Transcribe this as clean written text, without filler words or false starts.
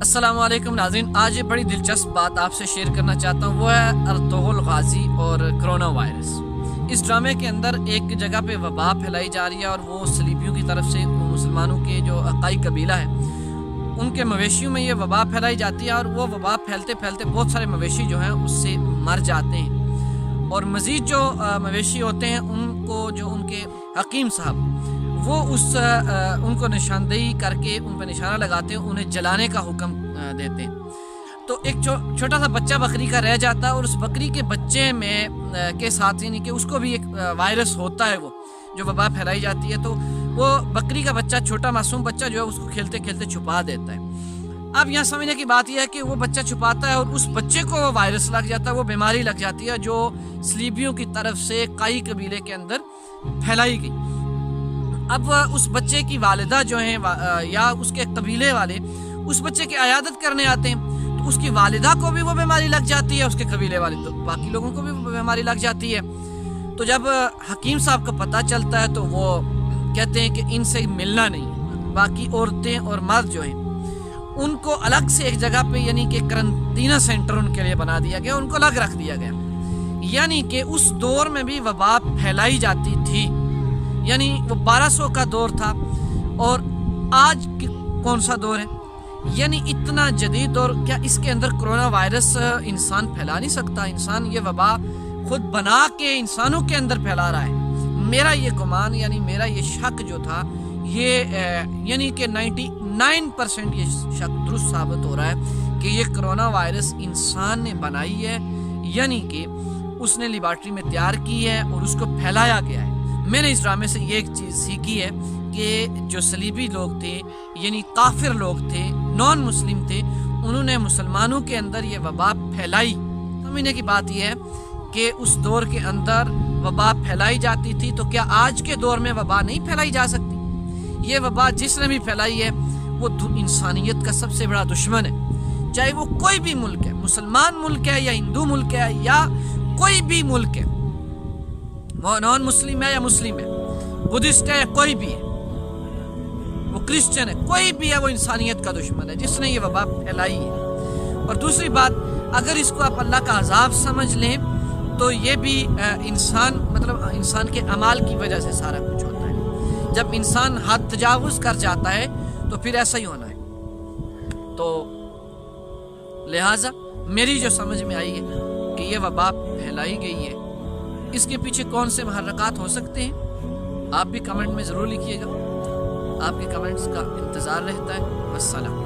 अस्सलाम वालेकुम नाज़रीन, आज ये बड़ी दिलचस्प बात आपसे शेयर करना चाहता हूँ। वो है अर्तुग़रुल गाज़ी और कोरोना वायरस। इस ड्रामे के अंदर एक जगह पे वबा फैलाई जा रही है और वो सलीबियों की तरफ से मुसलमानों के जो अकाई कबीला है उनके मवेशियों में ये वबा फैलाई जाती है और वो वबा फैलते फैलते बहुत सारे मवेशी जो हैं उससे मर जाते हैं। और मज़ीद जो मवेशी होते हैं उनको जो उनके हकीम साहब वो उनको निशानदेही करके उन पर निशाना लगाते हैं, उन्हें जलाने का हुक्म देते हैं। तो एक छोटा सा बच्चा बकरी का रह जाता है और उस बकरी के बच्चे में के साथ यानी कि उसको भी एक वायरस होता है, वो जो वबा फैलाई जाती है। तो वो बकरी का बच्चा, छोटा मासूम बच्चा जो है उसको खेलते खेलते छुपा देता है। अब यहाँ समझने की बात यह है कि वो बच्चा छुपाता है और उस बच्चे को वो वायरस लग जाता है, वो बीमारी लग जाती है जो सलीबियों की तरफ से काई कबीले के अंदर फैलाई गई। अब उस बच्चे की वालिदा जो है या उसके कबीले वाले उस बच्चे की अयादत करने आते हैं, तो उसकी वालिदा को भी वो बीमारी लग जाती है, उसके कबीले वाले तो बाकी लोगों को भी वो बीमारी लग जाती है। तो जब हकीम साहब को पता चलता है तो वो कहते हैं कि इनसे मिलना नहीं है। बाकी औरतें और मर्द जो हैं उनको अलग से एक जगह पे यानी कि करंटीना सेंटर उनके लिए बना दिया गया, उनको अलग रख दिया गया। यानी कि उस दौर में भी वबा फैलाई जाती थी, यानी वो 1200 का दौर था और आज कौन सा दौर है, यानी इतना जदीद दौर। क्या इसके अंदर कोरोना वायरस इंसान फैला नहीं सकता? इंसान ये वबा खुद बना के इंसानों के अंदर फैला रहा है। मेरा ये गुमान यानी मेरा ये शक जो था ये यानी कि 99% ये शक दुरुस्त साबित हो रहा है कि ये कोरोना वायरस इंसान ने बनाई है, यानी कि उसने लेबॉर्ट्री में तैयार की है और उसको फैलाया गया है। मैंने इस ड्रामे से ये एक चीज़ सीखी है कि जो सलीबी लोग थे यानी काफिर लोग थे, नॉन मुस्लिम थे, उन्होंने मुसलमानों के अंदर ये वबा फैलाई। समझने की बात यह है कि उस दौर के अंदर वबा फैलाई जाती थी, तो क्या आज के दौर में वबा नहीं फैलाई जा सकती? ये वबा जिसने भी फैलाई है वो इंसानियत का सबसे बड़ा दुश्मन है, चाहे वो कोई भी मुल्क है, मुसलमान मुल्क है या हिंदू मुल्क है या कोई भी मुल्क है, वो नॉन मुस्लिम है या मुस्लिम है, बुद्धिस्ट है या कोई भी है, वो क्रिश्चियन है, कोई भी है, वो इंसानियत का दुश्मन है जिसने ये वबा फैलाई है। और दूसरी बात, अगर इसको आप अल्लाह का अजाब समझ लें तो ये भी इंसान के अमाल की वजह से सारा कुछ होता है। जब इंसान हद तजावुज कर जाता है तो फिर ऐसा ही होना है। तो लिहाजा मेरी जो समझ में आई है कि ये वबा फैलाई गई है, इसके पीछे कौन से महर्रकात हो सकते हैं, आप भी कमेंट में ज़रूर लिखिएगा। आपके कमेंट्स का इंतज़ार रहता है। वस्सलाम।